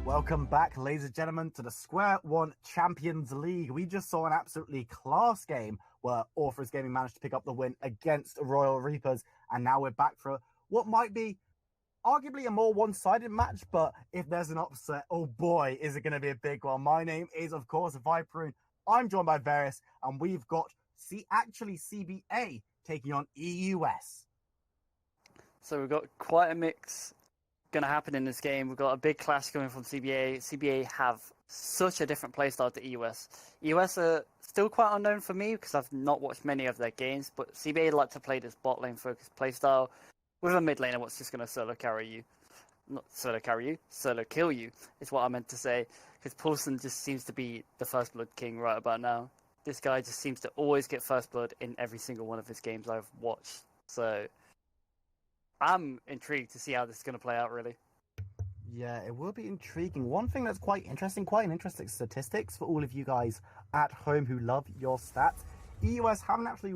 Welcome back, ladies and gentlemen, to the SQ1 Champions League. We just saw an absolutely class game where Orphreys Gaming managed to pick up the win against Royal Reapers, and now we're back for what might be arguably a more one-sided match, but if there's an upset, oh boy, is it going to be a big one. My name is, of course, Viperoon. I'm joined by Varys, and we've got Actually CBA taking on EUS. So we've got quite a mix going to happen in this game. We've got a big clash coming from CBA. CBA have such a different playstyle to EUS. EUS are still quite unknown for me because I've not watched many of their games, but CBA like to play this bot lane focused playstyle with a mid laner what's just going to solo carry you. Not solo carry you, solo kill you is what I meant to say, because Paulson just seems to be the first blood king right about now. This guy just seems to always get first blood in every single one of his games I've watched. So I'm intrigued to see how this is going to play out, really. Yeah, it will be intriguing. One thing that's quite interesting statistics for all of you guys at home who love your stats. EUS haven't actually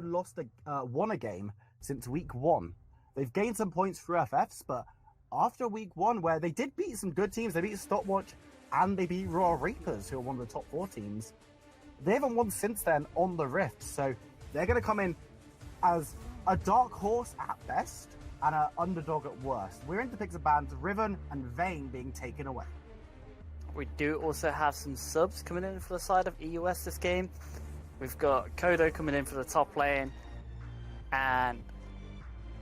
won a game since week 1. They've gained some points through FFs, but after week 1, where they did beat some good teams, they beat Stopwatch and they beat Royal Reapers, who are one of the top 4 teams, they haven't won since then on the Rift. So they're going to come in as a dark horse at best and an underdog at worst. We're into picks of bands Riven and Vayne being taken away. We do also have some subs coming in for the side of EUS this game. We've got Kodo coming in for the top lane, and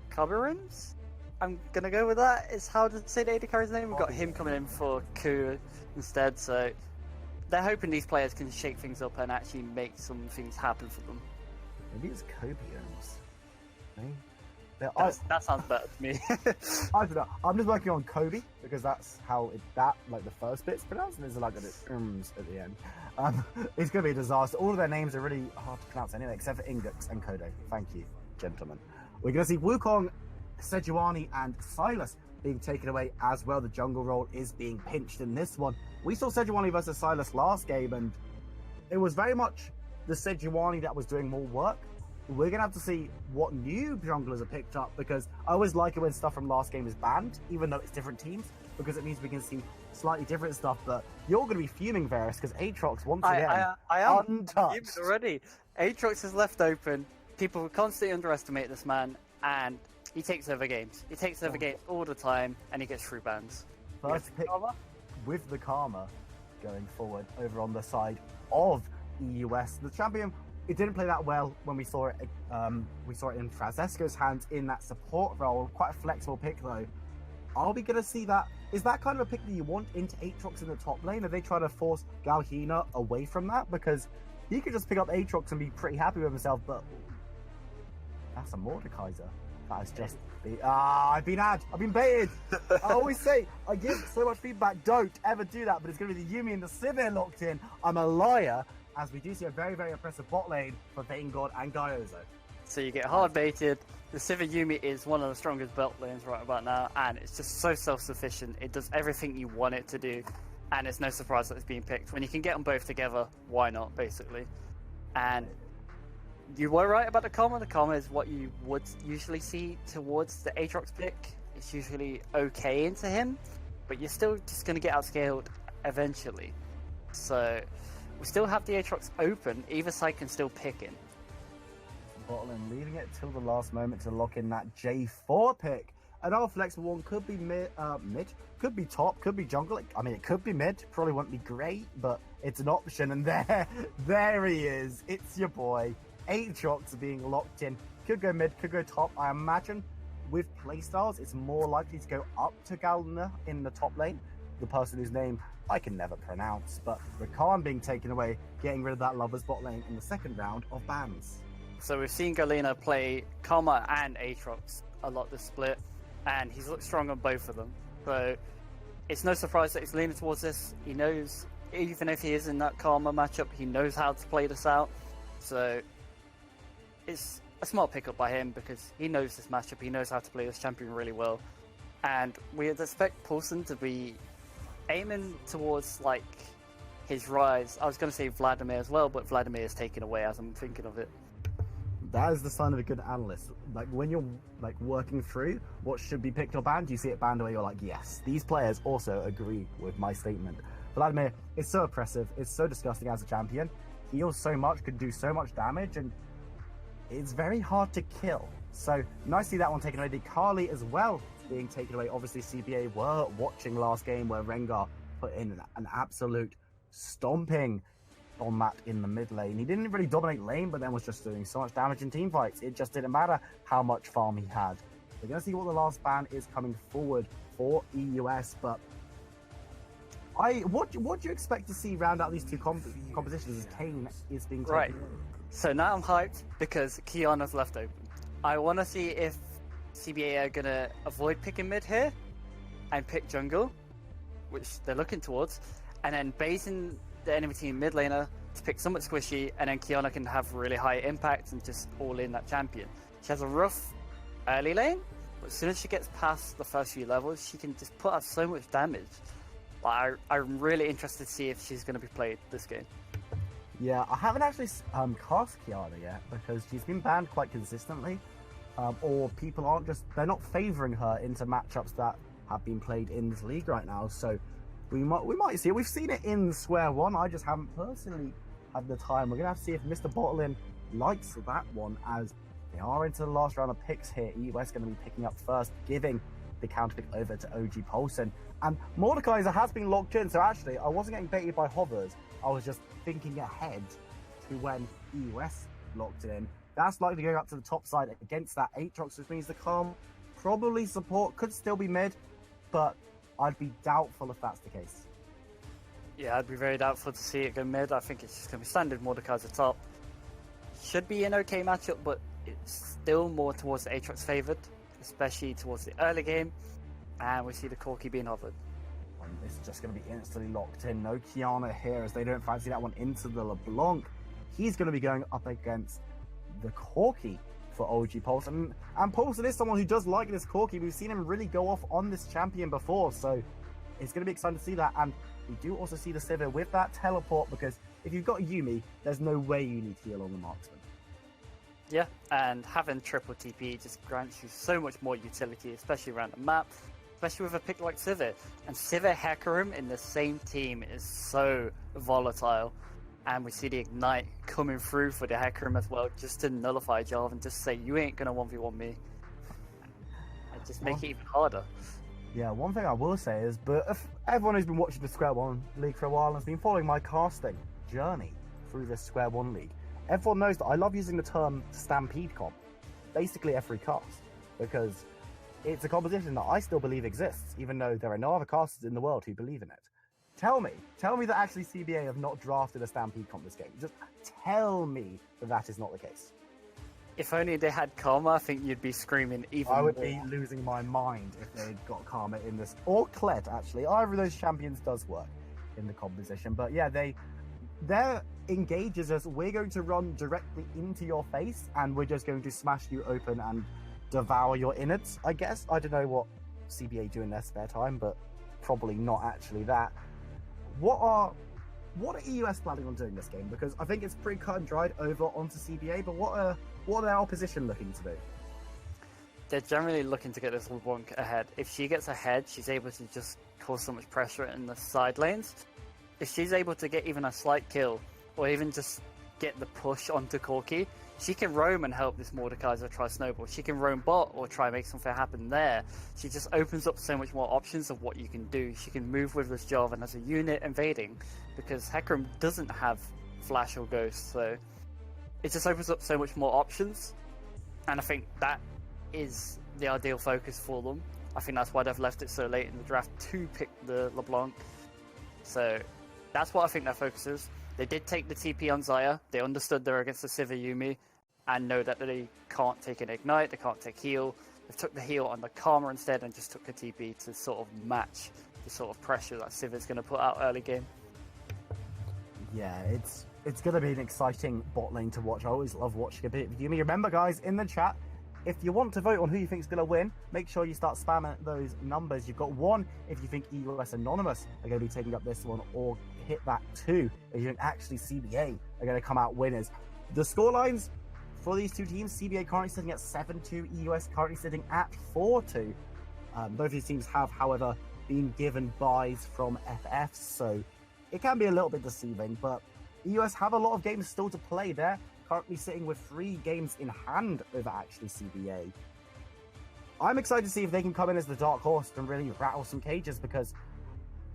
Coberins? I'm going to go with that, is how to say the AD carry's name. We've got him coming in for Ku instead, so they're hoping these players can shake things up and actually make some things happen for them. Maybe it's Cobians. That sounds better to me. I don't know. I'm just working on Kobe because that's how the first bit's pronounced, and there's like the ums at the end. It's going to be a disaster. All of their names are really hard to pronounce anyway, except for Ingux and Kodo. Thank you, gentlemen. We're going to see Wukong, Sejuani, and Silas being taken away as well. The jungle role is being pinched in this one. We saw Sejuani versus Silas last game, and it was very much the Sejuani that was doing more work. We're going to have to see what new junglers are picked up, because I always like it when stuff from last game is banned, even though it's different teams, because it means we can see slightly different stuff. But you're going to be fuming, Varys, because Aatrox, once again, I am untouched. fuming already. Aatrox is left open. People constantly underestimate this man, and he takes over games. He takes over games all the time, and he gets free bans. First pick with the Karma going forward over on the side of EUS. The champion, it didn't play that well when we saw it. We saw it in Francesco's hands in that support role. Quite a flexible pick, though. Are we going to see that? Is that kind of a pick that you want into Aatrox in the top lane? Are they trying to force Galhina away from that? Because he could just pick up Aatrox and be pretty happy with himself, but that's a Mordekaiser. That is just I've been baited. I always say, I give so much feedback, don't ever do that, but it's going to be the Yuumi and the Sivir locked in. I'm a liar, as we do see a very, very impressive bot lane for Vanguard and Gyozo. So you get hard baited. The Sivir Yuumi is one of the strongest belt lanes right about now, and it's just so self-sufficient. It does everything you want it to do, and it's no surprise that it's being picked. When you can get them both together, why not, basically? And you were right about the Karma. The Karma is what you would usually see towards the Aatrox pick. It's usually okay into him, but you're still just going to get outscaled eventually. So we still have the Aatrox open. Either side can still pick in. Bottle and leaving it till the last moment to lock in that J4 pick. Another flexible one could be mid, could be top, could be jungle. I mean, it could be mid. Probably wouldn't be great, but it's an option. And there he is. It's your boy. Aatrox being locked in. Could go mid, could go top. I imagine with playstyles, it's more likely to go up to Galna in the top lane. The person whose name I can never pronounce, but Rakan being taken away, getting rid of that Lover's bot lane in the second round of bans. So we've seen Galena play Karma and Aatrox a lot this split, and he's looked strong on both of them. So it's no surprise that he's leaning towards this. He knows, even if he is in that Karma matchup, he knows how to play this out. So it's a smart pickup by him because he knows this matchup, he knows how to play this champion really well. And we'd expect Paulson to be aiming towards like his rise. I was going to say Vladimir as well, but Vladimir is taken away as I'm thinking of it. That is the sign of a good analyst. Like when you're like working through what should be picked or banned, you see it banned away, you're like, yes, these players also agree with my statement. Vladimir is so oppressive, it's so disgusting as a champion, heals so much, could do so much damage, and it's very hard to kill. So nice to see that one taken away. The Kali as well being taken away. Obviously CBA were watching last game where Rengar put in an absolute stomping on that in the mid lane. He didn't really dominate lane, but then was just doing so much damage in team fights. It just didn't matter how much farm he had. We're going to see what the last ban is coming forward for EUS, but what do you expect to see round out these two compositions as Kane is being taken? Right. So now I'm hyped because Kiana's left open. I want to see if CBA are going to avoid picking mid here and pick jungle, which they're looking towards, and then basing the enemy team mid laner to pick somewhat squishy, and then Kiana can have really high impact and just all in that champion. She has a rough early lane, but as soon as she gets past the first few levels, she can just put out so much damage. I'm really interested to see if she's going to be played this game. Yeah, I haven't actually cast Kiana yet because she's been banned quite consistently, or people aren't they're not favouring her into matchups that have been played in this league right now. So we might see it. We've seen it in SQ1. I just haven't personally had the time. We're gonna have to see if Mr. Bottling likes that one, as they are into the last round of picks here. EUS going to be picking up first, giving the counter pick over to OG Paulson. And Mordekaiser has been locked in, so actually I wasn't getting baited by hovers. I was just thinking ahead to when EUS locked it in. That's likely going up to the top side against that Aatrox, which means the Calm probably support could still be mid, but I'd be doubtful if that's the case. Yeah, I'd be very doubtful to see it go mid. I think it's just going to be standard Mordekaiser top. Should be an okay matchup, but it's still more towards the Aatrox favoured, especially towards the early game. And we see the Corki being hovered. It's just going to be instantly locked in. No Kiana here, as they don't fancy that one into the LeBlanc. He's going to be going up against the Corki for OG Paulson. And Paulson is someone who does like this Corki. We've seen him really go off on this champion before, so it's going to be exciting to see that. And we do also see the Sivir with that teleport, because if you've got Yuumi, there's no way you need heal on the marksman. Yeah, and having triple TP just grants you so much more utility, especially around the map, especially with a pick like Sivir. And Sivir Hecarim in the same team is so volatile. And we see the Ignite coming through for the Hecarim as well, just to nullify Jarvan and just say, you ain't going to 1v1 me. And just make it even harder. Yeah, one thing I will say is, but if everyone who's been watching the SQ1 League for a while and has been following my casting journey through this SQ1 League, everyone knows that I love using the term Stampede comp basically every cast, because it's a composition that I still believe exists, even though there are no other casters in the world who believe in it. Tell me that actually CBA have not drafted a Stampede comp this game. Just tell me that that is not the case. If only they had Karma, I think you'd be screaming even more. I would be losing my mind if they'd got Karma in this. Or Kled, actually. Either of those champions does work in the composition. But yeah, their engages us. We're going to run directly into your face, and we're just going to smash you open and devour your innards, I guess. I don't know what CBA do in their spare time, but probably not actually that. What are EUS planning on doing this game? Because I think it's pretty cut and dried over onto CBA, but what are their opposition looking to do? They're generally looking to get this LeBlanc ahead. If she gets ahead, she's able to just cause so much pressure in the side lanes. If she's able to get even a slight kill, or even just get the push onto Corki, she can roam and help this Mordekaiser try snowball. She can roam bot or try make something happen there. She just opens up so much more options of what you can do. She can move with this Jarvan as a unit invading, because Hecarim doesn't have flash or ghost, so it just opens up so much more options. And I think that is the ideal focus for them. I think that's why they've left it so late in the draft to pick the LeBlanc. So that's what I think their focus is. They did take the TP on Xayah. They understood they're against the Sivir Yuumi and know that they can't take an Ignite, they can't take heal. They took the heal on the Karma instead and just took the TP to sort of match the sort of pressure that Sivir's going to put out early game. Yeah, it's going to be an exciting bot lane to watch. I always love watching a bit of Yuumi. Remember, guys, in the chat, if you want to vote on who you think is going to win, make sure you start spamming those numbers. You've got 1 if you think EUS Anonymous are going to be taking up this one, or hit that 2 if you think actually CBA are going to come out winners. The scorelines for these two teams. CBA currently sitting at 7-2, EUS currently sitting at 4-2. Both of these teams have, however, been given buys from FFs, so it can be a little bit deceiving, but EUS have a lot of games still to play. They're currently sitting with 3 games in hand over Actually CBA. I'm excited to see if they can come in as the dark horse and really rattle some cages, because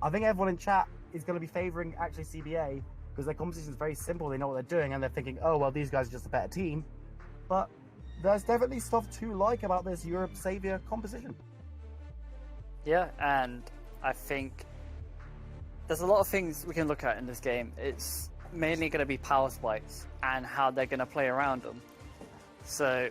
I think everyone in chat is going to be favouring Actually CBA because their competition is very simple. They know what they're doing, and they're thinking, oh, well, these guys are just a better team. But there's definitely stuff to like about this Europe Savior composition. Yeah, and I think there's a lot of things we can look at in this game. It's mainly going to be power spikes and how they're going to play around them. So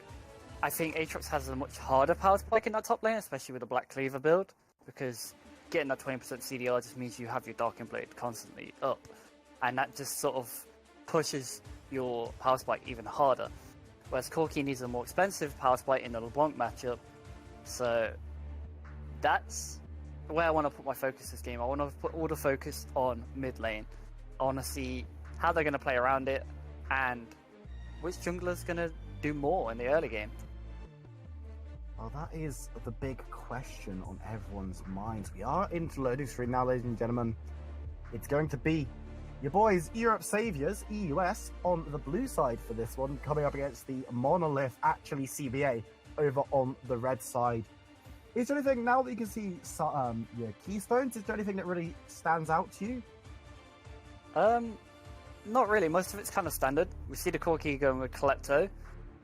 I think Aatrox has a much harder power spike in that top lane, especially with the Black Cleaver build, because getting that 20% CDR just means you have your Darkin Blade constantly up, and that just sort of pushes your power spike even harder. Whereas Corki needs a more expensive power spike in the LeBlanc matchup, so that's where I want to put my focus this game. I want to put all the focus on mid lane. I want to see how they're going to play around it, and which jungler's going to do more in the early game. Well, that is the big question on everyone's minds. We are into loading screen now, ladies and gentlemen. It's going to be your boys, Europe Saviors, EUS, on the blue side for this one, coming up against the Monolith, Actually CBA, over on the red side. Is there anything, now that you can see your keystones, is there anything that really stands out to you? Not really. Most of it's kind of standard. We see the Corki going with Calypso,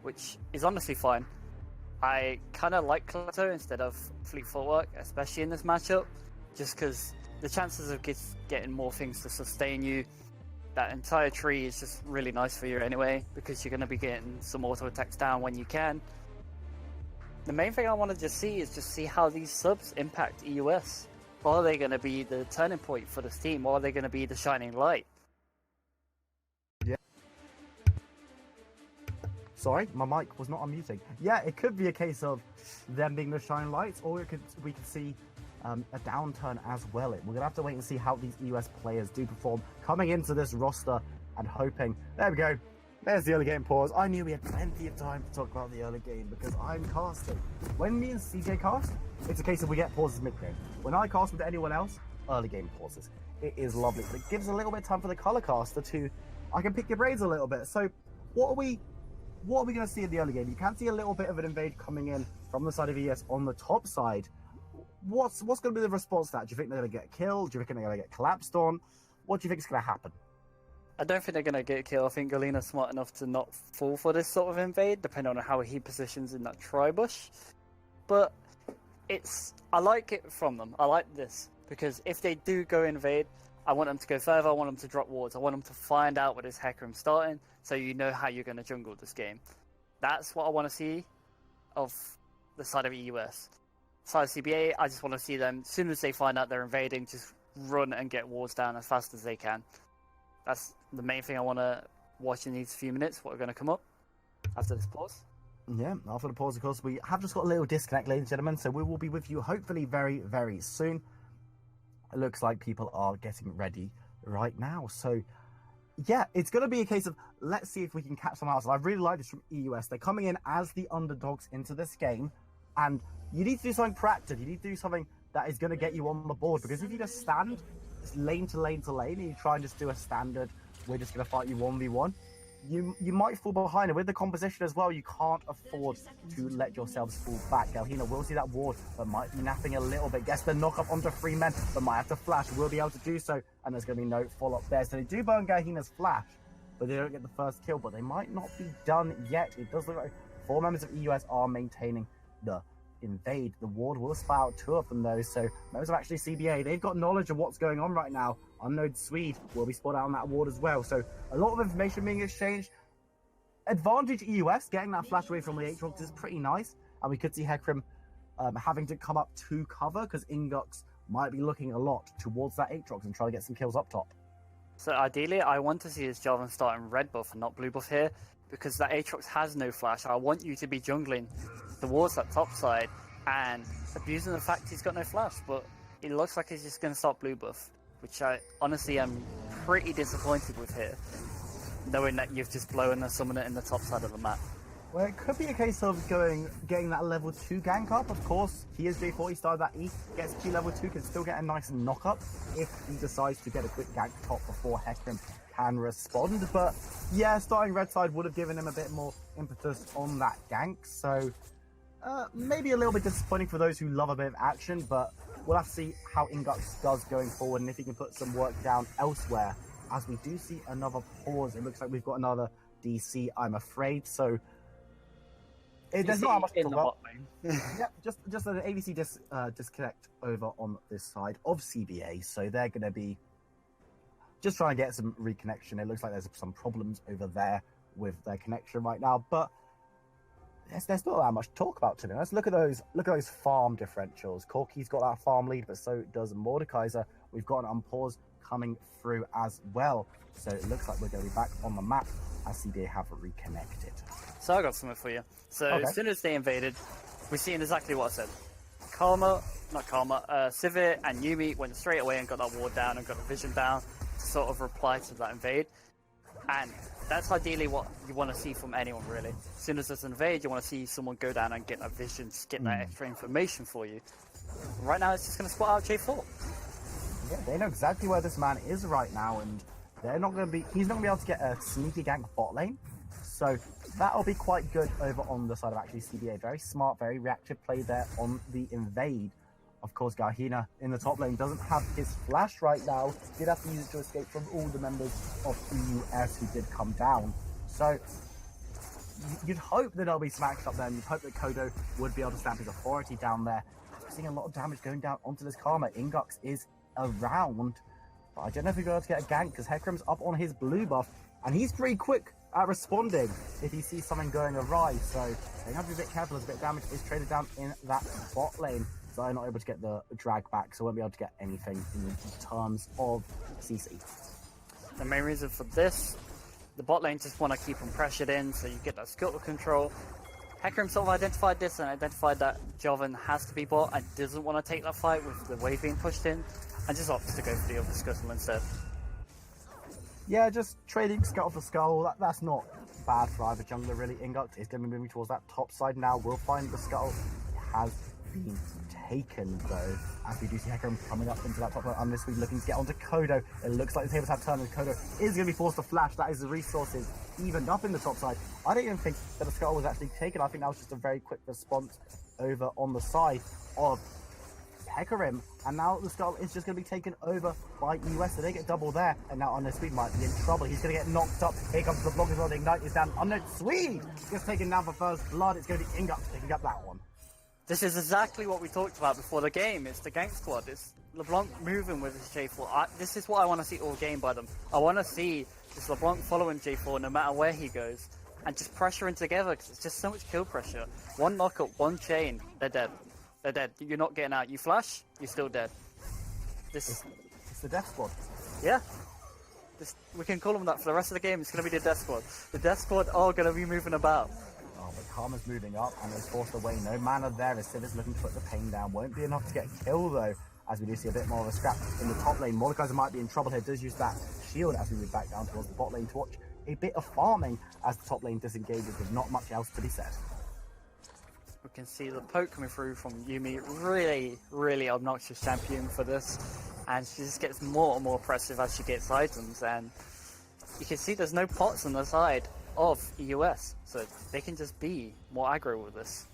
which is honestly fine. I kind of like Calypso instead of Fleet Footwork, especially in this matchup, just because the chances of getting more things to sustain you, that entire tree is just really nice for you anyway, because you're going to be getting some auto attacks down when you can. The main thing I want to just see how these subs impact EUS. Are they going to be the turning point for this team, or are they going to be the shining light? Yeah. Sorry, my mic was not unmuting. Yeah, it could be a case of them being the shining lights, or we could see a downturn as well. We're going to have to wait and see how these EUS players do perform coming into this roster and hoping. There we go. There's the early game pause. I knew we had plenty of time to talk about the early game because I'm casting. When me and CJ cast, it's a case of we get pauses mid-game. When I cast with anyone else, early game pauses. It is lovely. But it gives a little bit of time for the color caster to, I can pick your brains a little bit. So what are we going to see in the early game? You can see a little bit of an invade coming in from the side of ES on the top side. What's going to be the response to that? Do you think they're going to get killed? Do you think they're going to get collapsed on? What do you think is going to happen? I don't think they're going to get killed. I think Galina's smart enough to not fall for this sort of invade, depending on how he positions in that tri-bush. But I like it from them. I like this, because if they do go invade, I want them to go further, I want them to drop wards, I want them to find out what is Hecarim starting, so you know how you're going to jungle this game. That's what I want to see of the side of EUS. Side of CBA, I just want to see them, as soon as they find out they're invading, just run and get wards down as fast as they can. That's the main thing I want to watch in these few minutes, what are going to come up after this pause. Yeah, after the pause, of course, we have just got a little disconnect, ladies and gentlemen, so we will be with you hopefully very, very soon. It looks like people are getting ready right now. So, yeah, it's going to be a case of, let's see if we can catch them out. So I really like this from EUS. They're coming in as the underdogs into this game, and you need to do something proactive. You need to do something that is going to get you on the board, because if you just stand lane to lane to lane and you try and just do a standard, we're just going to fight you 1v1, you might fall behind. And with the composition as well, you can't afford to let yourselves fall back. Galhina will see that ward, but might be napping a little bit. Gets the knock up onto 3 men, but might have to flash. Will be able to do so, and there's going to be no follow-up there. So they do burn Galhina's flash, but they don't get the first kill. But they might not be done yet. It does look like 4 members of EUS are maintaining the invade. The ward will spy out 2 of them though, so members of Actually CBA, they've got knowledge of what's going on right now. Unknown Swede will be spotted out on that ward as well, so a lot of information being exchanged. Advantage EUS, getting that flash away from the Aatrox is pretty nice, and we could see Hecarim having to come up to cover, because Ingux might be looking a lot towards that Aatrox and try to get some kills up top. So ideally, I want to see his Jarvan starting red buff and not blue buff here, because that Aatrox has no flash. I want you to be jungling towards that top side and abusing the fact he's got no flash, but it looks like he's just going to start blue buff, which I honestly am pretty disappointed with here, knowing that you've just blown a summoner in the top side of the map. Well, it could be a case of getting that level 2 gank up. Of course, he is J4, he started that E, gets Q level 2, can still get a nice knock up if he decides to get a quick gank top before Hecarim can respond. But yeah, starting red side would have given him a bit more impetus on that gank. So maybe a little bit disappointing for those who love a bit of action, but we'll have to see how Ingux does going forward and if he can put some work down elsewhere. As we do see another pause, it looks like we've got another DC, I'm afraid. So there's not much to talk about. Yep, just an ABC disconnect over on this side of CBA. So they're going to be just trying to get some reconnection. It looks like there's some problems over there with their connection right now, but there's not that much to talk about today. Let's look at those farm differentials. Corky's got that farm lead, but so does Mordekaiser. We've got an unpause coming through as well. So it looks like we're going to be back on the map as CBA have reconnected. So I got something for you. So Okay. as soon as they invaded, we're seeing exactly what I said. Sivir and Yumi went straight away and got that ward down and got the vision down to sort of reply to that invade. And that's ideally what you want to see from anyone, really. As soon as there's an invade, you want to see someone go down and get that vision, just get that extra information for you. Right now, it's just going to spot out J4. Yeah, they know exactly where this man is right now, and he's not going to be able to get a sneaky gank bot lane. So that'll be quite good over on the side of actually CBA. Very smart, very reactive play there on the invade. Of course, Garhina in the top lane doesn't have his flash right now. Did have to use it to escape from all the members of EUS who did come down. So you'd hope that there'll be some action up there, and you'd hope that Kodo would be able to stamp his authority down there. We're seeing a lot of damage going down onto this Karma. Ingux is around, but I don't know if we're going to get a gank because Hecarim's up on his blue buff, and he's pretty quick at responding if he sees something going awry. So they have to be a bit careful as a bit of damage is traded down in that bot lane. So I'm not able to get the drag back, so I won't be able to get anything in terms of CC. The main reason for this, the bot lane just want to keep them pressured in, so you get that scuttle control. Hecarim sort of identified this and identified that Joven has to be bot and doesn't want to take that fight with the wave being pushed in, and just opts to go for the other scuttle instead. Yeah, just trading Scuttle for Skull, that's not bad for either jungler really. Ingux is going to be moving towards that top side now. We'll find the Scuttle. It has been taken though, as we do see Hecarim coming up into that top lane. This week looking to get onto Kodo. It looks like the tables have turned and Kodo is going to be forced to flash. That is the resources evened up in the top side. I don't even think that the Scuttle was actually taken. I think that was just a very quick response over on the side of Hecarim, and now the Scuttle is just going to be taken over by EUS, so they get double there, and now Unknown Swede might be in trouble. He's going to get knocked up. Here comes the block as well. The Ignite is down. Unknown Swede gets taken down for first blood. It's going to be Ingux picking up that one. This is exactly what we talked about before the game. It's the gank squad. It's LeBlanc moving with his J4. This is what I want to see all game by them. I want to see this LeBlanc following J4 no matter where he goes, and just pressuring together, because it's just so much kill pressure. One knockup, one chain, they're dead. They're dead. You're not getting out. You flash, you're still dead. It's the Death Squad. Yeah. We can call them that for the rest of the game. It's going to be the Death Squad. The Death Squad are going to be moving about. Oh, but Karma's moving up and is forced away. No mana there as Civ is looking to put the pain down. Won't be enough to get a kill though, as we do see a bit more of a scrap in the top lane. Mordekaiser might be in trouble here. Does use that shield as we move back down towards the bot lane to watch a bit of farming as the top lane disengages with not much else to be said. We can see the poke coming through from Yumi. Really, really obnoxious champion for this. And she just gets more and more oppressive as she gets items. And you can see there's no pots on the side of EUS. So they can just be more aggro with this.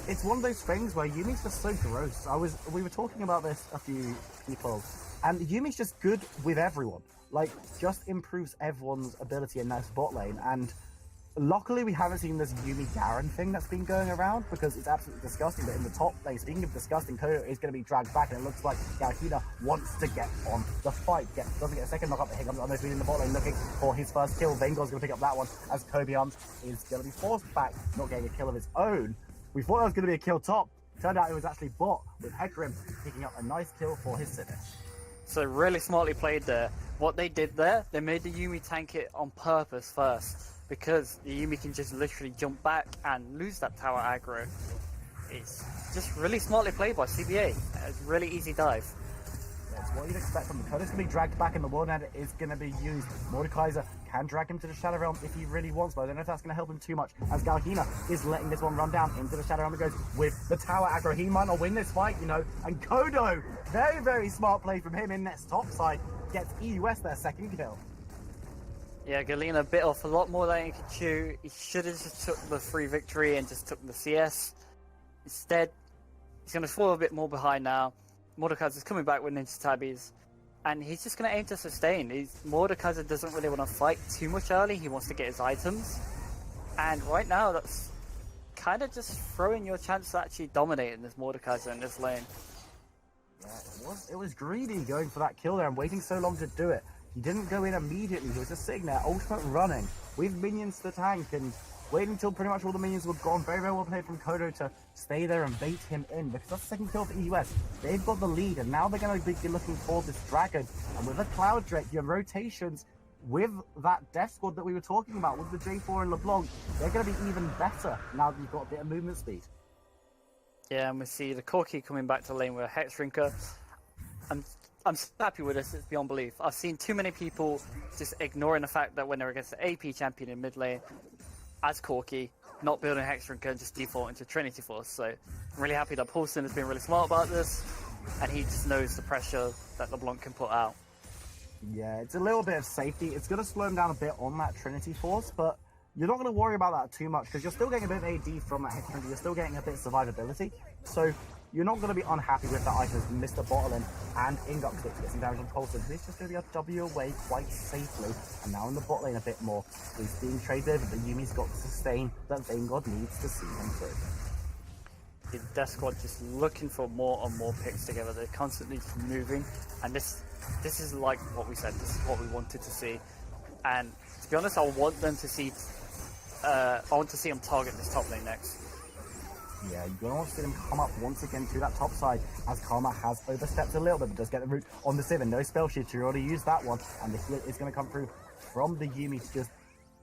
It's one of those things where Yumi's just so gross. We were talking about this a few people, and Yumi's just good with everyone. Like, just improves everyone's ability in that bot lane. And luckily, we haven't seen this Yumi Garen thing that's been going around, because it's absolutely disgusting. But in the top lane, speaking of disgusting, Kodo is going to be dragged back, and it looks like Garhina wants to get on the fight. Doesn't get a second knock up. Here comes Unknown Swede in the bot lane looking for his first kill. Vengor's going to pick up that one as Kobe Arms is going to be forced back, not getting a kill of his own. We thought that was going to be a kill top. Turned out it was actually bot, with Hecarim picking up a nice kill for his finish. So really smartly played there. What they did there, they made the Yumi tank it on purpose first, because the Yumi can just literally jump back and lose that tower aggro. It's just really smartly played by CBA. It's a really easy dive. That's what you'd expect from the Kodo's going to be dragged back, and the World Net is going to be used. Mordekaiser can drag him to the Shadow Realm if he really wants, but I don't know if that's going to help him too much, as Galhina is letting this one run down into the Shadow Realm. It goes with the tower aggro. He might not win this fight, you know, and Kodo, very, very smart play from him in this top side, gets EUS their second kill. Yeah, Galina bit off a lot more than he could chew. He should have just took the free victory and just took the CS. Instead, he's going to fall a bit more behind now. Mordekaiser is coming back with Ninja Tabbies, and he's just going to aim to sustain. Mordekaiser doesn't really want to fight too much early. He wants to get his items. And right now, that's kind of just throwing your chance to actually dominate in this Mordekaiser in this lane. Yeah, it was greedy going for that kill there and waiting so long to do it. He didn't go in immediately. He was just sitting there, ultimate running, with minions to tank, and waiting until pretty much all the minions were gone. Very, very well played from Kodo to stay there and bait him in, because that's the second kill for EUS. They've got the lead, and now they're going to be looking for this dragon. And with a Cloud Drake, your rotations with that Death Squad that we were talking about, with the J4 and LeBlanc, they're going to be even better now that you've got a bit of movement speed. Yeah, and we see the Corki coming back to lane with a Hex Shrinker. I'm so happy with this, it's beyond belief. I've seen too many people just ignoring the fact that when they're against the AP champion in mid lane, as Corki, not building Hex Shrinker and just default into Trinity Force. So I'm really happy that Paulson has been really smart about this, and he just knows the pressure that LeBlanc can put out. Yeah, it's a little bit of safety. It's going to slow him down a bit on that Trinity Force, but you're not going to worry about that too much, because you're still getting a bit of AD from that Hex Shrinker. You're still getting a bit of survivability. So you're not going to be unhappy with that item as Mr. Bottling and Ingux gets some damage on Paulson. He's just going to be able to W away quite safely. And now in the bot lane a bit more. He's being traded, but Yumi's got the sustain that Vayngod needs to see him through. The Death Squad just looking for more and more picks together. They're constantly just moving, and this is like what we said. This is what we wanted to see. And to be honest, I want them to see. I want to see them target this top lane next. Yeah, you're going to want to see them come up once again to that top side, as Karma has overstepped a little bit, but does get the root on the Sivin. No spell shield, you already used that one, and the heal is going to come through from the Yuumi to just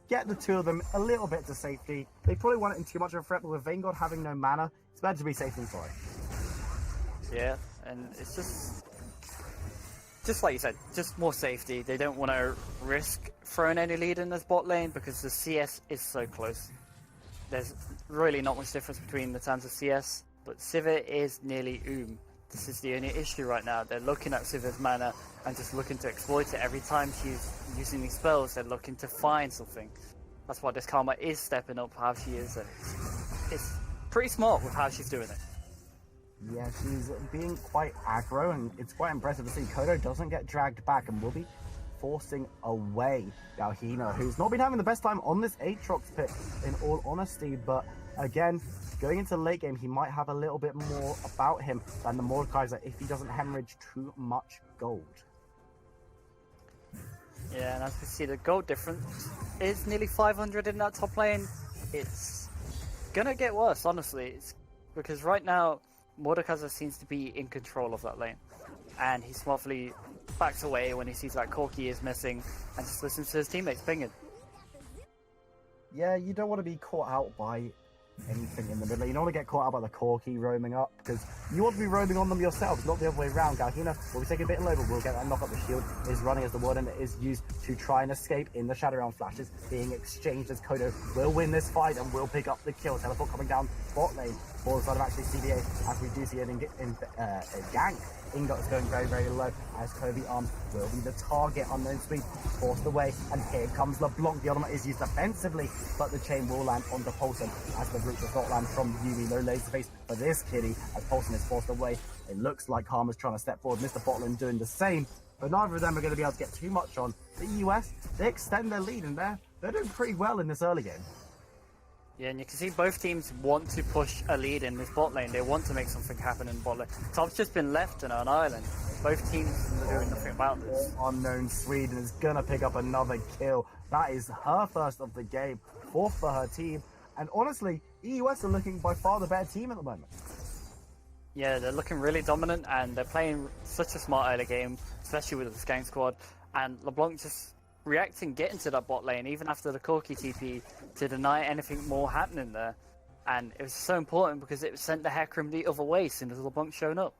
get the two of them a little bit to safety. They probably weren't in too much of a threat, but with Vayngod having no mana, it's better to be safe than sorry. Yeah, and it's just like you said, just more safety. They don't want to risk throwing any lead in this bot lane because the CS is so close. There's really not much difference between the terms of CS, but Sivir is nearly This is the only issue right now. They're looking at Sivir's mana and just looking to exploit it. Every time she's using these spells, they're looking to find something. That's why this Karma is stepping up how she is. It's pretty smart with how she's doing it. Yeah, she's being quite aggro, and it's quite impressive to see. Kodo doesn't get dragged back and will be forcing away Galhina, who's not been having the best time on this Aatrox pick, in all honesty, but again, going into late game, he might have a little bit more about him than the Mordekaiser if he doesn't hemorrhage too much gold. Yeah, and as we see, the gold difference is nearly 500 in that top lane. It's gonna get worse, honestly. It's because right now, Mordekaiser seems to be in control of that lane, and he smartly backs away when he sees that Corki is missing and just listens to his teammates pinging. Yeah, you don't want to be caught out by anything in the middle. You don't want to get caught out by the Corki roaming up, because you want to be roaming on them yourselves, not the other way around. Galhina will be taking a bit low, but we'll get that knock up. The shield is running as the Warden is used to try and escape in the Shadow Realm. Flashes being exchanged as Kodo will win this fight and will pick up the kill. Teleport coming down bot lane for the side of Actually CBA, as we do see it in gank. Ingott is going very, very low, as Kobe Arms will be the target. Unknown Speed forced away, and here comes LeBlanc. The ultimate is used defensively, but the chain will land onto Paulson, as the root does not land from Yuumi. No laser face for this kitty, as Paulson is forced away. It looks like Karma's trying to step forward. Mr. Botland doing the same, but neither of them are going to be able to get too much on. The EUS, they extend their lead, and they're doing pretty well in this early game. Yeah, and you can see both teams want to push a lead in this bot lane. They want to make something happen in bot lane. Top's just been left on an island. Both teams are doing nothing about this. Unknown Sweden is going to pick up another kill. That is her first of the game, fourth for her team. And honestly, EUS are looking by far the better team at the moment. Yeah, they're looking really dominant, and they're playing such a smart early game, especially with the Skank squad. And LeBlanc just reacting, getting to that bot lane, even after the Corki TP, to deny anything more happening there. And it was so important because it sent the Hecarim the other way as soon as LeBlanc shown up.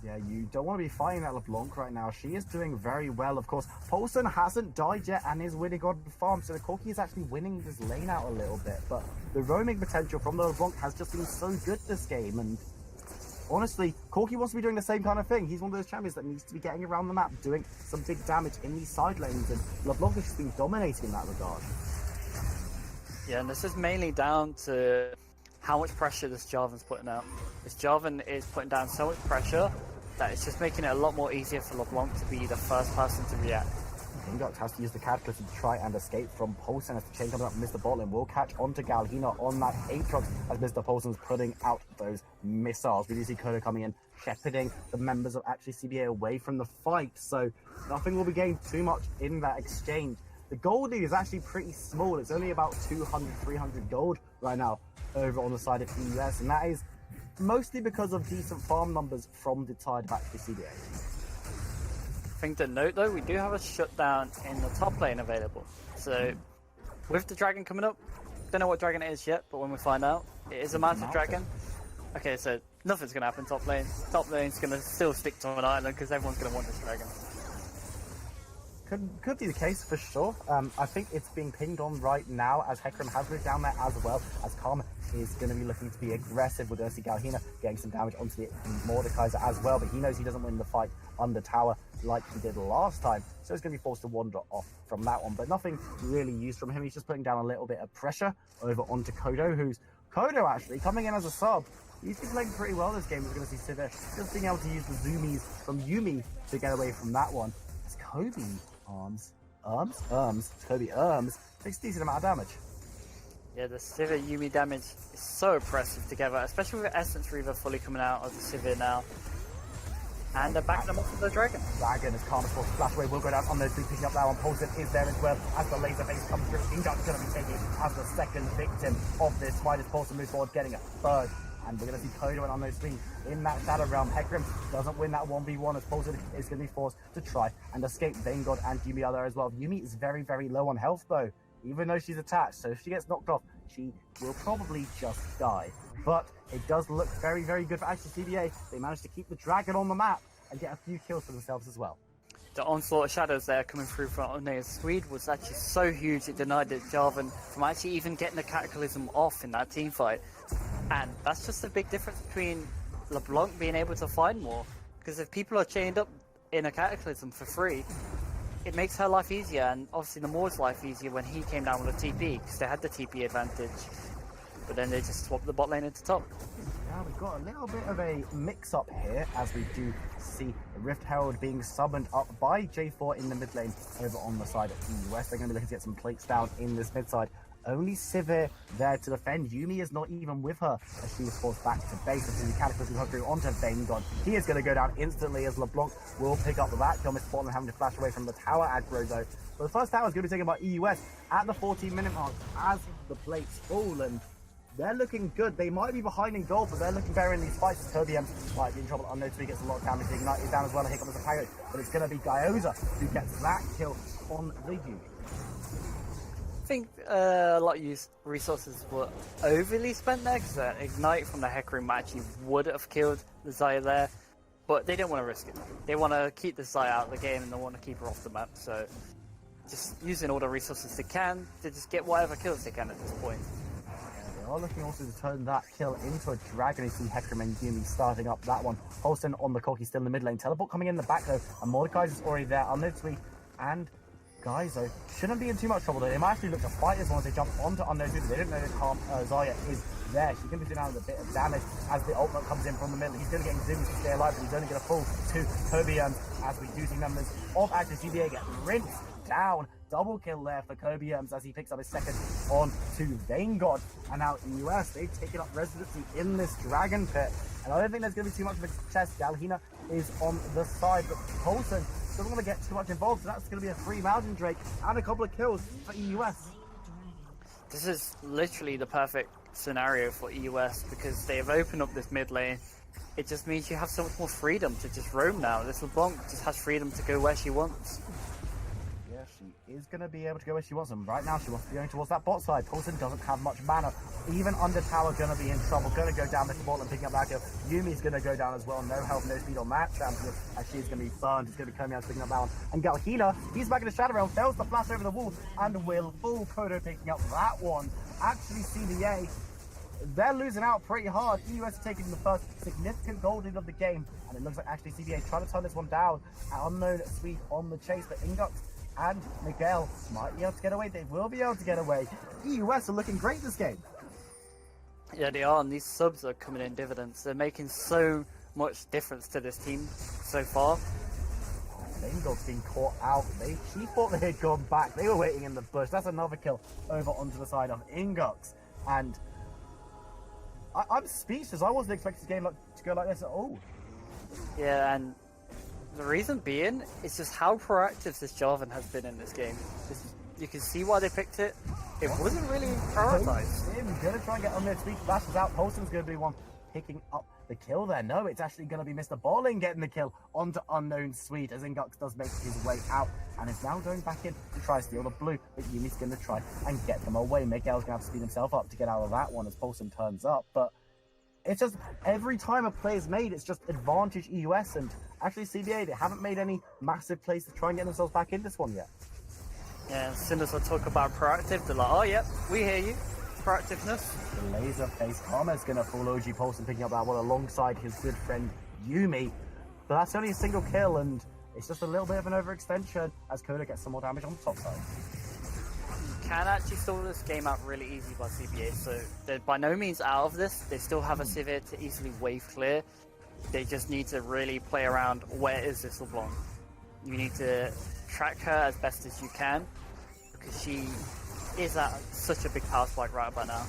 Yeah, you don't want to be fighting that LeBlanc right now. She is doing very well, of course. Paulson hasn't died yet and is winning on the farm, so the Corki is actually winning this lane out a little bit. But the roaming potential from the LeBlanc has just been so good this game, and honestly, Corki wants to be doing the same kind of thing. He's one of those champions that needs to be getting around the map, doing some big damage in these side lanes, and LeBlanc has just been dominating in that regard. Yeah, and this is mainly down to how much pressure this Jarvan's putting out. This Jarvan is putting down so much pressure that it's just making it a lot more easier for LeBlanc to be the first person to react. Ingot has to use the Cataclysm to try and escape from Paulson as the chain comes up. Mr. Botlin will catch onto Galhina on that Aatrox as Mr. Paulson's putting out those missiles. We do see Kodo coming in, shepherding the members of Actually CBA away from the fight, so nothing will be gained too much in that exchange. The gold lead is actually pretty small. It's only about 200, 300 gold right now over on the side of EUS, and that is mostly because of decent farm numbers from the side of Actually CBA. Thing to note though, we do have a shutdown in the top lane available. So with the dragon coming up, don't know what dragon it is yet, but when we find out, it is a massive dragon. Okay, so nothing's going to happen top lane. Top lane's going to still stick to an island because everyone's going to want this dragon. Could be the case for sure. I think it's being pinged on right now as Hecarim has moved down there as well, as Karma is going to be looking to be aggressive with Ursi Galhina getting some damage onto the Mordekaiser as well, but he knows he doesn't win the fight under tower like he did last time, so he's going to be forced to wander off from that one, but nothing really used from him. He's just putting down a little bit of pressure over onto Kodo, Kodo actually coming in as a sub. He's been playing pretty well this game. We're going to see Sivir just being able to use the zoomies from Yuumi to get away from that one. It's Kobe Kobe takes a decent amount of damage. Yeah, the Sivir Yuumi damage is so oppressive together, especially with Essence Reaver fully coming out of the Sivir now. And they're backing them up with the dragon. Dragon as Karma's forced to flash away, will go down on those two, picking up that one. Paulson is there as well as the laser base comes through. Ingot's going to be taken as the second victim of this fight as Paulson moves forward, getting a third. And we're going to see Kodo and on those swings in that Shadow Realm. Hecarim doesn't win that 1v1 as Paulson is going to be forced to try and escape. Vanguard and Yuumi are there as well. Yuumi is very, very low on health though, even though she's attached. So if she gets knocked off, she will probably just die. But it does look very, very good for Actually CBA. They managed to keep the dragon on the map and get a few kills for themselves as well. The onslaught of shadows there coming through from Onea's Swede was actually so huge it denied the Jarvan from actually even getting the Cataclysm off in that team fight. And that's just a big difference between LeBlanc being able to find more. Because if people are chained up in a Cataclysm for free, it makes her life easier, and obviously the Moore's life easier when he came down with a TP, because they had the TP advantage. But then they just swapped the bot lane into top. Now we've got a little bit of a mix-up here, as we do see Rift Herald being summoned up by J4 in the mid lane over on the side of EUS. They're going to be looking to get some plates down in this mid side. Only Sivir there to defend. Yuumi is not even with her as she was forced back to base. As the Cataclysm come through onto Vanguard. He is going to go down instantly as LeBlanc will pick up that kill. Mr. Portland having to flash away from the tower aggro though. But the first tower is going to be taken by EUS at the 14-minute mark as the plates fall, and they're looking good. They might be behind in gold, but they're looking better in these fights. Kirby might be in trouble. Unknown, so he gets a lot of damage. The Ignite is down as well. Here comes the Pyro, but it's going to be Gyoza who gets that kill on the Yuumi. I think a lot of resources were overly spent there, because Ignite from the Hecarim actually would have killed the Xayah there, but they didn't want to risk it. They want to keep the Xayah out of the game and they want to keep her off the map, so just using all the resources they can to just get whatever kills they can at this point. They are looking also to turn that kill into a dragon. You see Hecarim and Yuumi starting up that one. Holston on the Corki still in the mid lane. Teleport coming in the back though, and Mordekaiser's already there. Unknown Sweet and Gaizo shouldn't be in too much trouble though. They might actually look to fight as long as they jump onto Unknown Sweet. They didn't know that Xayah is there. She's going to be doing out a bit of damage as the ultimate comes in from the middle. He's going to get zoomies to stay alive, but he's only going to fall to Kobe as we do see members of Actually CBA get rinsed down. Double kill there for Kobe as he picks up his second on to Vanguard. And now EUS, they've taken up residency in this dragon pit. And I don't think there's going to be too much of a chest. Galhina is on the side, but Paulson doesn't want to get too much involved. So that's going to be a free Mountain Drake and a couple of kills for EUS. This is literally the perfect scenario for EUS because they have opened up this mid lane. It just means you have so much more freedom to just roam now. This LeBlanc just has freedom to go where she wants. Yeah, she is going to be able to go where she wants, and right now she wants to be going towards that bot side. Paulson doesn't have much mana. Even under tower going to be in trouble. Going to go down Mr. Ball and picking up that kill. Yumi's going to go down as well. No health, no speed on that champion, as she's going to be burned. It's going to be coming out picking up that one. And Galhina, he's back in the Shadow Realm, fails to flash over the wall, and will full Kodo picking up that one. Actually, CBA, they're losing out pretty hard. EUS are taking the first significant gold lead of the game, and it looks like actually CBA trying to turn this one down. Unknown Sweet on the chase, but Ingux and Miguel might be able to get away. They will be able to get away. EUS are looking great this game. Yeah, they are, and these subs are coming in dividends. They're making so much difference to this team so far. Ingux being caught out. She thought they had gone back. They were waiting in the bush. That's another kill over onto the side of Ingux. And I'm speechless. I wasn't expecting this game to go like this at all. Yeah, and the reason being is just how proactive this Jarvan has been in this game. You can see why they picked it. It wasn't really prioritized. He's going to try and get on their speed. Flashes out. Polson's going to be one picking up the kill there. No, it's actually going to be Mr. Balling getting the kill onto Unknown Sweet, as Ingux does make his way out and is now going back in to try to steal the blue, but Yumi's going to try and get them away. Miguel's going to have to speed himself up to get out of that one as Polson turns up, but it's just every time a play is made, it's just advantage EUS, and actually CBA, they haven't made any massive plays to try and get themselves back in this one yet. Yeah, as soon as I talk about proactive, they're like, oh yep, we hear you. Proactiveness. The laser face Karma is going to fall OG Polson picking up that one alongside his good friend Yumi, but that's only a single kill, and it's just a little bit of an overextension as Kodo gets some more damage on the top side. You can actually stall this game out really easy by CBA, so they're by no means out of this. They still have a Sivir to easily wave clear. They just need to really play around, where is this LeBlanc? You need to track her as best as you can, because she is at such a big power spike right about now.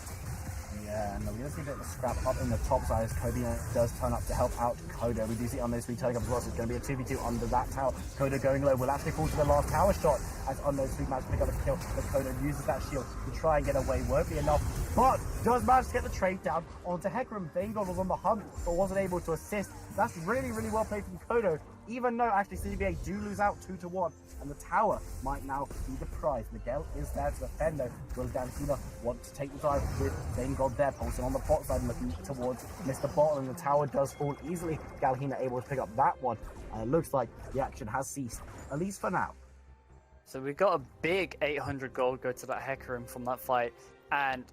Yeah, and we're going to see a bit of a scrap up in the top side as Kobe does turn up to help out Kodo. We do see Unknown Sweet turning up as well, so it's going to be a 2v2 under that tower. Kodo going low will actually fall to the last tower shot as Unknown Sweet managed to pick up a kill, but Kodo uses that shield to try and get away. Won't be enough, but does manage to get the trade down onto Hecarim. Vangard was on the hunt, but wasn't able to assist. That's really, really well played from Kodo, even though actually CBA do lose out 2-1. And the tower might now be the prize. Miguel is there to defend though. Will Galhina want to take the dive with Vangard there, Polson on the bot side looking towards Mr. Bot, and the tower does fall easily. Galhina able to pick up that one. And it looks like the action has ceased, at least for now. So we got a big 800 gold go to that Hecarim from that fight, and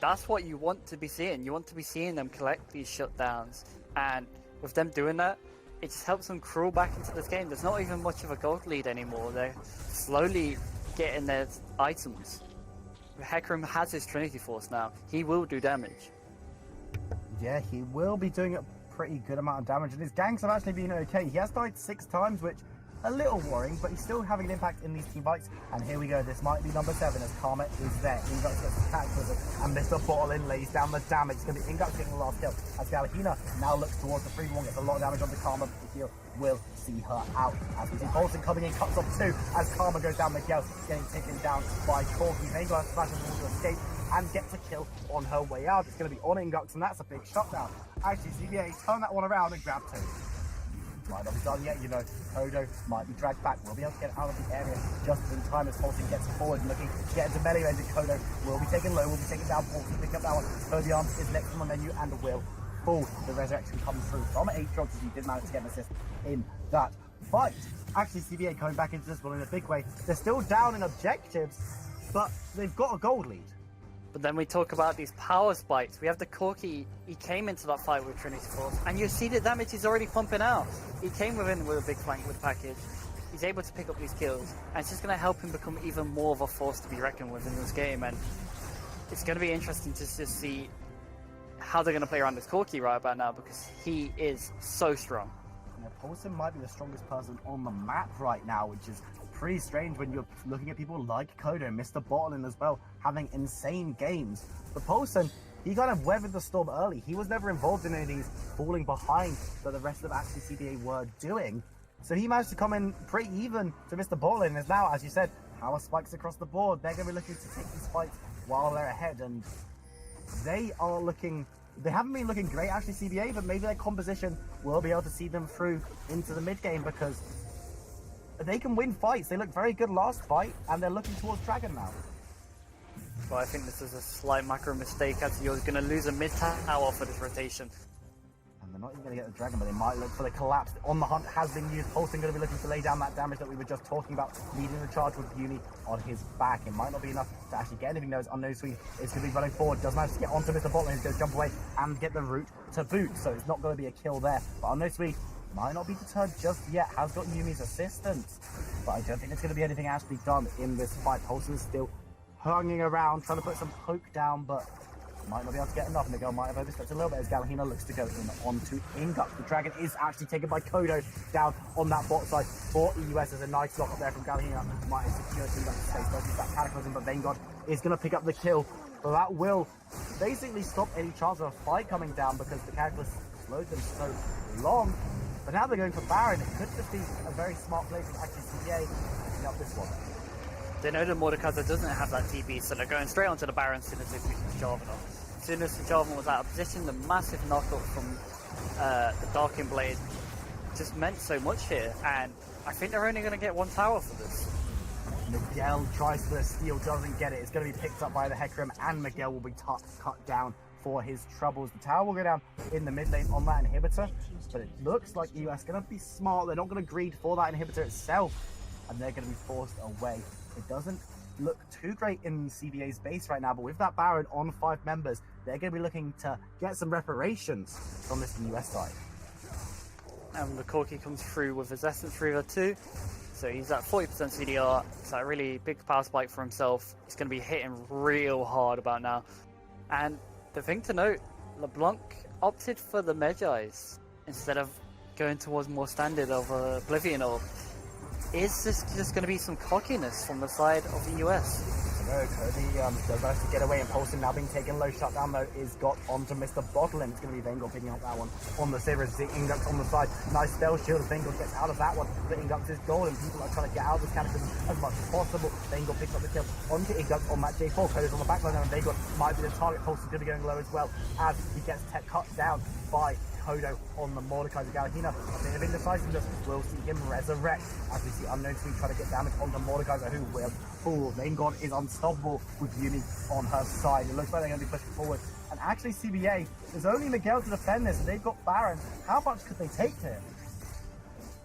that's what you want to be seeing. You want to be seeing them collect these shutdowns, and with them doing that, it just helps them crawl back into this game. There's not even much of a gold lead anymore. They're slowly getting their items. Hecarim has his Trinity Force now. He will do damage. Yeah, he will be doing a pretty good amount of damage, and his ganks have actually been okay. He has died 6 times, which a little worrying, but he's still having an impact in these team fights. And here we go, this might be number 7 as Karma is there. Ingux gets attacked with it, and Mr. Bottlin lays down the damage. It's going to be Ingux getting the last kill as Galahina now looks towards the 3-1, gets a lot of damage on the Karma, but the heal will see her out. As we see Bolton coming in, cuts off 2 as Karma goes down. Miguel getting taken down by Corky. Vangard smashes to escape and gets a kill on her way out. It's going to be on Ingux, and that's a big shutdown. Actually, CBA turn that one around and grab 2. Might not be done yet, you know. Kodo might be dragged back. We'll be able to get out of the area just in time as Polson gets forward, looking to get into melee range. And Kodo will be taken low, will be taken down. Polson pick up that one. Kobe Arms is next on the menu and will fall. The resurrection comes through from 8 shots as he did manage to get an assist in that fight. Actually, CBA coming back into this one in a big way. They're still down in objectives, but they've got a gold lead. But then we talk about these power spikes. We have the Corky. He came into that fight with Trinity Force, and you see the damage is already pumping out. He came within with a big flank with the package. He's able to pick up these kills, and it's just going to help him become even more of a force to be reckoned with in this game. And it's going to be interesting to just see how they're going to play around this Corky right about now, because he is so strong. You know, Polson might be the strongest person on the map right now, which is pretty strange when you're looking at people like Kodo, Mr. Bottlin as well, having insane games. But Polson, he kind of weathered the storm early. He was never involved in any of these falling behind that the rest of Actually CBA were doing. So he managed to come in pretty even to Mr. Bottlin. As now, as you said, power spikes across the board. They're going to be looking to take these fights while they're ahead, and they haven't been looking great, Actually CBA, but maybe their composition will be able to see them through into the mid game, because they can win fights. They looked very good last fight, and they're looking towards Dragon now. But I think this is a slight macro mistake, as you're going to lose a mid-tower for this rotation. And they're not even going to get the Dragon, but they might look for the collapse. On the hunt has been used. Pulsing going to be looking to lay down that damage that we were just talking about, leading the charge with Yumi on his back. It might not be enough to actually get anything, though, as Unknown Sweet is going to be running forward. Does manage to get onto Mr. Botlane. He's going to jump away and get the route to boot, so it's not going to be a kill there. But Unknown Sweet might not be deterred just yet, has got Yumi's assistance. But I don't think there's going to be anything actually done in this fight. Pulsing is still hanging around, trying to put some poke down, but might not be able to get enough. Miguel might have overstepped a little bit as Galahina looks to go in onto Ingut. The Dragon is actually taken by Kodo down on that bot side for EUS. There's a nice block up there from Galahina. Might have secured Ingut space versus that Cataclysm, but Vanguard is going to pick up the kill. But that will basically stop any chance of a fight coming down because the Cataclysm slowed them so long. But now they're going for Baron. It could just be a very smart play from Actually CBA picking up this one. They know that Mordekaiser doesn't have that TP, so they're going straight onto the Baron as soon as they speak to Jarvan. As soon as the Jarvan was out of position, the massive knockup from the Darkin Blade just meant so much here, and I think they're only going to get one tower for this. Miguel tries to steal, doesn't get it. It's going to be picked up by the Hecarim, and Miguel will be cut down for his troubles. The tower will go down in the mid lane on that inhibitor, but it looks like EUS going to be smart. They're not going to greed for that inhibitor itself, and they're going to be forced away. It doesn't look too great in CBA's base right now, but with that Baron on 5 members, they're going to be looking to get some reparations from this EUS side. And the Corki comes through with his Essence Reaver too, so he's at 40% CDR. It's a really big power spike for himself. He's going to be hitting real hard about now. And the thing to note, LeBlanc opted for the Medjais instead of going towards more standard of Oblivion Orb. Is this just going to be some cockiness from the side of the US? No, Cody does manage to get away, and Pulsing now being taken low. Shutdown though is got onto Mr. Botlin. It's going to be Vengor picking up that one on the Sivers. The Inguts on the side. Nice spell shield. Vengor gets out of that one. The Inguts is golden. People are trying to get out of this Cataclysm as much as possible. Vengor picks up the kill onto Inguts on that J4. Cody's on the backline, and Vengor might be the target. Pulsing's going to be going low as well as he gets tech cut down by Kodo on the Mordekaiser. Galahina, a bit of indecisiveness. We'll see him resurrect as we see Unknown Sweet try to get damage on the Mordekaiser, who will fool. Vanguard is unstoppable with Yumi on her side. It looks like they're going to be pushing forward. And actually, CBA, there's only Miguel to defend this, and they've got Baron. How much could they take here?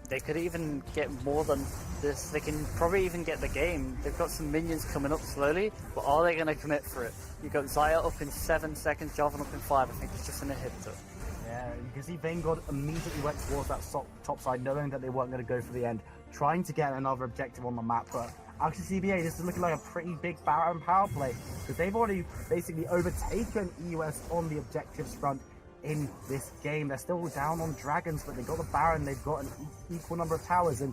They could even get more than this. They can probably even get the game. They've got some minions coming up slowly, but are they going to commit for it? You've got Xayah up in 7 seconds, Jarvan up in 5. I think it's just an inhibitor. Yeah, you can see Vanguard immediately went towards that top side, knowing that they weren't going to go for the end, trying to get another objective on the map. But actually, CBA, this is looking like a pretty big Baron power play, because they've already basically overtaken EUS on the objectives front in this game. They're still down on Dragons, but they've got the Baron, they've got an equal number of towers, and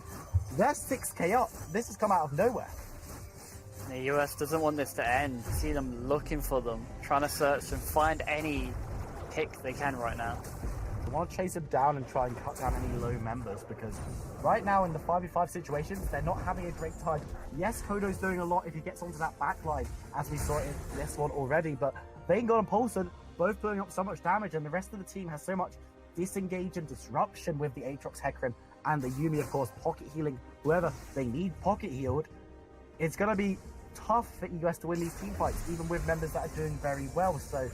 they're 6k up. This has come out of nowhere. The US doesn't want this to end. You see them looking for them, trying to search and find any pick they can right now. They want to chase him down and try and cut down any low members, because right now in the 5v5 situations, they're not having a great time. Yes, Kodo's doing a lot if he gets onto that backline, as we saw in this one already, but Vanguard and Paulson both pulling up so much damage, and the rest of the team has so much disengage and disruption with the Aatrox Hecarim and the Yumi, of course, pocket healing whoever they need pocket healed. It's going to be tough for EUS to win these team fights, even with members that are doing very well. So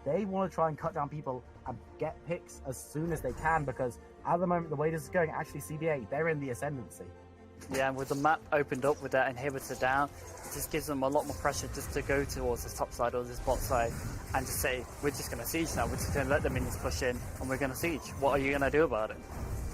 they want to try and cut down people and get picks as soon as they can, because at the moment, the way this is going, actually CBA, they're in the ascendancy. Yeah, and with the map opened up with that inhibitor down, it just gives them a lot more pressure just to go towards this top side or this bot side and just say, we're just going to siege now, we're just going to let the minions push in and we're going to siege. What are you going to do about it?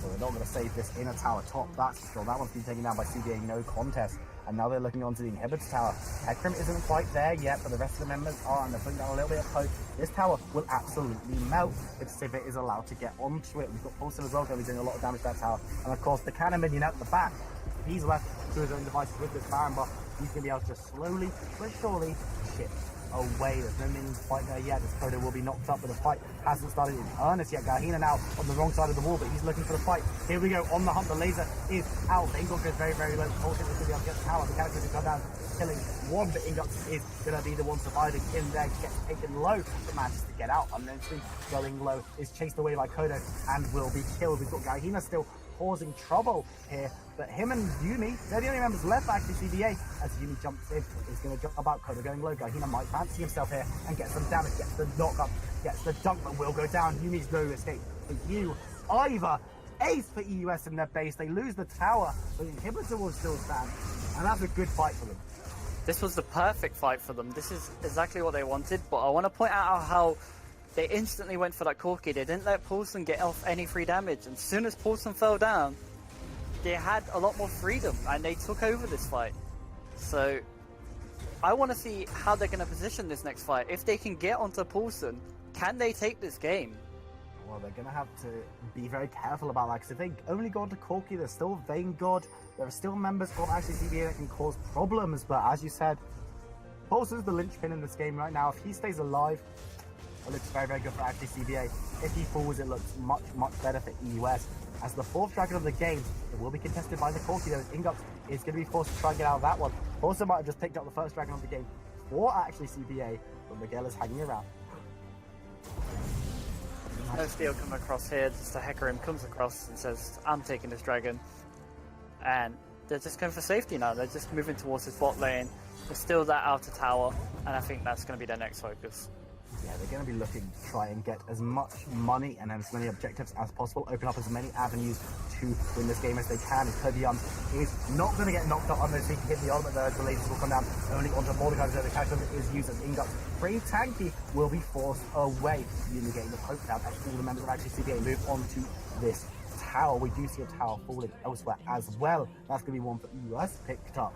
Well, they're not going to save this inner tower top, that's for sure. That one's been taken down by CBA, no contest. And now they're looking onto the inhibitor tower. Hecarim isn't quite there yet, but the rest of the members are, and they're putting down a little bit of poke. This tower will absolutely melt if Sivir is allowed to get onto it. We've got Pulsar as well, going to be doing a lot of damage to that tower. And of course, the cannon minion at the back, he's left to his own devices with this Baron buff. He's going to be able to just slowly but surely chip away. There's no minions quite there yet. This Kodo will be knocked up, but the fight hasn't started in earnest yet. Galahina now on the wrong side of the wall, but he's looking for the fight. Here we go, on the hunt. The laser is out. Ingot goes very, very low. Pulsar is going to be able to get the tower. The character is going to come down, killing one, but Ingot is going to be the one surviving in there. Gets taken low, but manages to get out. And then going low is chased away by Kodo and will be killed. We've got Galahina still causing trouble here. But him and Yumi, they're the only members left actually CBA. As Yumi jumps in, he's going to jump out. Koda going low. Gahina might fancy himself here and get some damage, gets the knock up, gets the dunk, but will go down. Yumi's no escape for you either. Ace for EUS in their base. They lose the tower, but the inhibitor will still stand. And that's a good fight for them. This was the perfect fight for them. This is exactly what they wanted, but I want to point out how they instantly went for that Corki. They didn't let Paulson get off any free damage. And as soon as Paulson fell down, they had a lot more freedom, and they took over this fight. So I want to see how they're going to position this next fight. If they can get onto Paulson, can they take this game? Well, they're going to have to be very careful about that, because if they only go onto Corki, there's still Vanguard. There are still members of Actually CBA that can cause problems, but as you said, Paulson's the linchpin in this game right now. If he stays alive, it looks very, very good for Actually CBA. If he falls, it looks much, much better for EUS. As the fourth dragon of the game, it will be contested by the Corki, though. Ingux is going to be forced to try and get out of that one. Paulson might have just picked up the first dragon of the game for Actually CBA, but Miguel is hanging around. No steal come across here, just a Hecarim comes across and says, I'm taking this dragon. And they're just going for safety now. They're just moving towards this bot lane. There's still that outer tower, and I think that's going to be their next focus. Yeah, they're going to be looking to try and get as much money and as many objectives as possible, open up as many avenues to win this game as they can. Kobium is not going to get knocked up unless he can hit the ultimate, though. The ladies will come down only onto Mordecai, so the catch is used as Ingux. Pretty tanky will be forced away. Yumi getting the poke down as all the members of Actually CBA move on to this tower. We do see a tower falling elsewhere as well. That's going to be one for EUS picked up.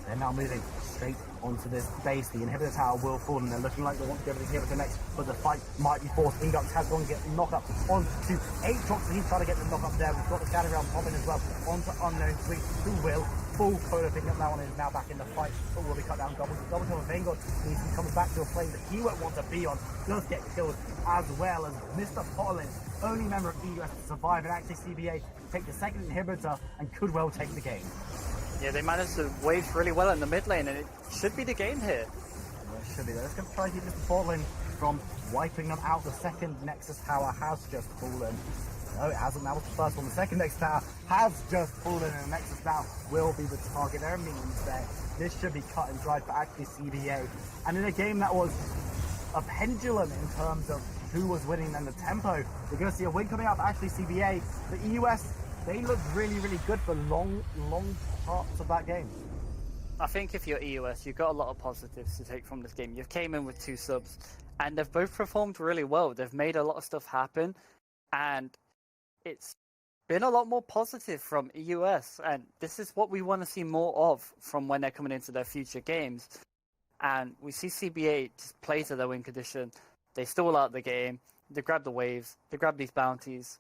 They're now moving straight onto this base. The inhibitor tower will fall, and they're looking like they want to go for the inhibitor next, but the fight might be forced. Ingux has gone to get knocked up onto 8 drops, and he's trying to get the knock up there. We've got the scatter round popping as well onto Unknown 3, who will full Koda picking up that one and is now back in the fight, but will be cut down. Double kill of Vanguard means he comes back to a plane that he won't want to be on, does get killed, as well as Mr. Potlin, only member of EUS to survive, and Actually CBA take the second inhibitor and could well take the game. Yeah, they managed to wave really well in the mid lane, and it should be the game here. Well, it should be. They're just going to try to keep Mr. Potlin from wiping them out. The second Nexus tower has just fallen. No, it hasn't. That was the first one. The second Nexus tower has just fallen, and the Nexus now will be the target. There are minions there. This should be cut and dried for Actually CBA. And in a game that was a pendulum in terms of who was winning and the tempo, we're going to see a win coming out for Actually CBA. The EUS, they look really, really good for long parts of that game. I think if you're EUS, you've got a lot of positives to take from this game. You've came in with 2 subs, and they've both performed really well. They've made a lot of stuff happen, and it's been a lot more positive from EUS, and this is what we want to see more of from when they're coming into their future games. And we see CBA just play to their win condition. They stall out the game, they grab the waves, they grab these bounties,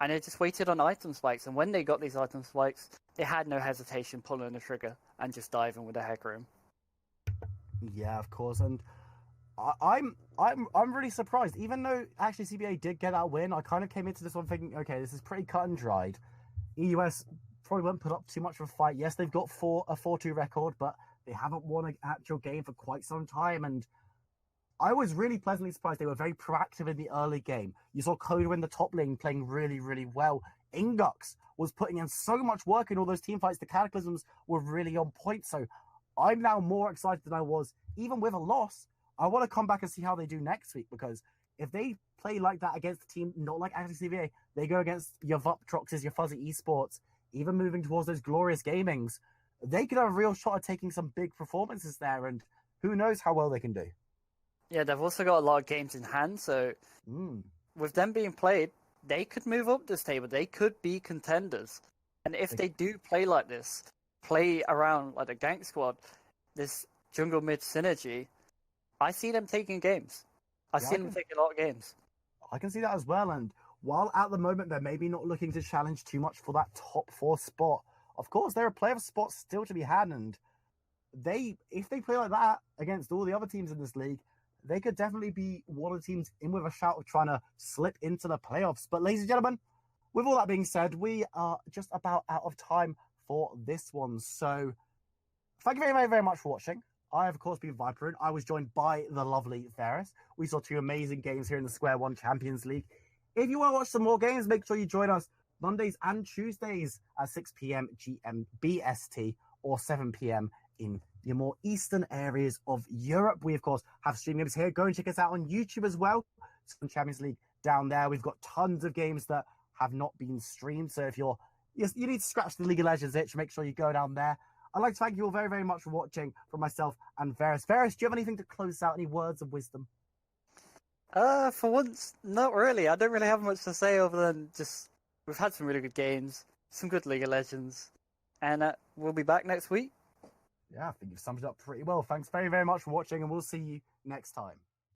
and they just waited on item spikes. And when they got these item spikes, they had no hesitation pulling the trigger and just diving with a Hecarim. Yeah, of course, and I'm really surprised. Even though actually CBA did get that win, I kind of came into this one thinking, okay, this is pretty cut and dried. EUS probably won't put up too much of a fight. Yes, they've got a 4-2 record, but they haven't won an actual game for quite some time, and I was really pleasantly surprised. They were very proactive in the early game. You saw Koda in the top lane playing really, really well. Ingux was putting in so much work in all those team fights. The Cataclysms were really on point. So I'm now more excited than I was, even with a loss. I want to come back and see how they do next week, because if they play like that against a team not like Actually CBA, they go against your Vup-Troxes, your Fuzzy Esports, even moving towards those glorious gamings, they could have a real shot at taking some big performances there, and who knows how well they can do. Yeah, they've also got a lot of games in hand, so with them being played, they could move up this table. They could be contenders. And if they do play like this, play around like the gank squad, this jungle mid synergy, I see them taking games. I see them taking a lot of games. I can see that as well. And while at the moment they're maybe not looking to challenge too much for that top 4 spot, of course there are playoff spots still to be had. And if they play like that against all the other teams in this league, they could definitely be one of the teams in with a shout of trying to slip into the playoffs. But ladies and gentlemen, with all that being said, we are just about out of time for this one. So thank you very, very, very much for watching. I have, of course, been Viperin. I was joined by the lovely Ferris. We saw 2 amazing games here in the SQ1 Champions League. If you want to watch some more games, make sure you join us Mondays and Tuesdays at 6 p.m. BST or 7 p.m. in the more eastern areas of Europe. We, of course, have streaming games here. Go and check us out on YouTube as well. Some Champions League down there. We've got tons of games that have not been streamed. So if you need to scratch the League of Legends itch, make sure you go down there. I'd like to thank you all very, very much for watching from myself and Varus. Varus, do you have anything to close out? Any words of wisdom? For once, not really. I don't really have much to say other than just we've had some really good games, some good League of Legends, and we'll be back next week. Yeah, I think you've summed it up pretty well. Thanks very, very much for watching, and we'll see you next time.